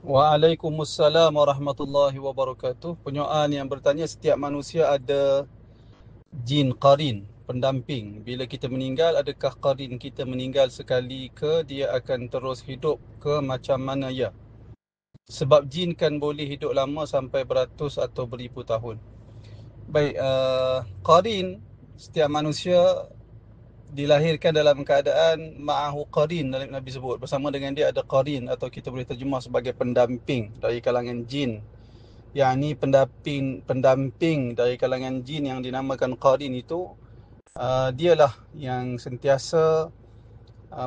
Waalaikumsalam warahmatullahi wabarakatuh. Penyoal yang bertanya, setiap manusia ada jin qarin, pendamping. Bila kita meninggal, adakah qarin kita meninggal sekali ke dia akan terus hidup ke macam mana ya? Sebab jin kan boleh hidup lama sampai beratus atau beribu tahun. Baik, qarin, setiap manusia dilahirkan dalam keadaan ma'ahu qarin, dalam Nabi sebut. Bersama dengan dia ada qarin, atau kita boleh terjemah sebagai pendamping dari kalangan jin. Yang pendamping dari kalangan jin yang dinamakan qarin itu, dialah yang sentiasa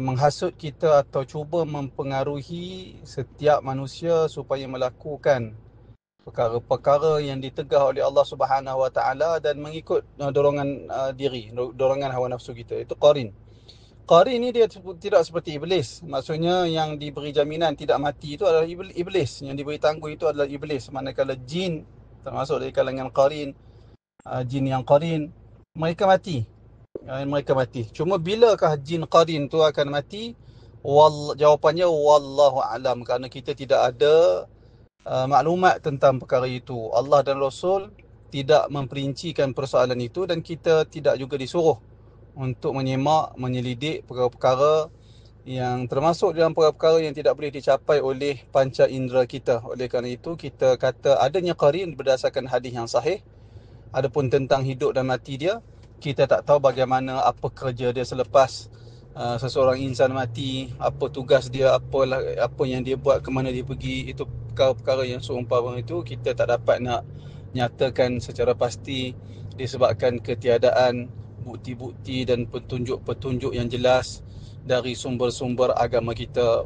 menghasut kita atau cuba mempengaruhi setiap manusia supaya melakukan perkara-perkara yang ditegah oleh Allah Subhanahu Wa Taala dan mengikut dorongan diri, dorongan hawa nafsu kita. Itu qarin. Qarin ni dia tidak seperti iblis. Maksudnya yang diberi jaminan tidak mati itu adalah iblis. Yang diberi tangguh itu adalah iblis. Manakala jin, termasuk dari kalangan qarin, jin yang qarin, mereka mati. Mereka mati. Cuma bilakah jin qarin tu akan mati? Jawapannya wallahu alam, kerana kita tidak ada maklumat tentang perkara itu. Allah dan Rasul tidak memperincikan persoalan itu, dan kita tidak juga disuruh untuk menyemak, menyelidik perkara-perkara yang termasuk dalam perkara-perkara yang tidak boleh dicapai oleh panca indera kita. Oleh kerana itu, kita kata adanya qarin berdasarkan hadis yang sahih. Adapun tentang hidup dan mati dia, kita tak tahu bagaimana, apa kerja dia selepas seseorang insan mati, apa tugas dia, apa yang dia buat, ke mana dia pergi. Itu perkara-perkara yang seumpama itu kita tak dapat nak nyatakan secara pasti, disebabkan ketiadaan bukti-bukti dan petunjuk-petunjuk yang jelas dari sumber-sumber agama kita.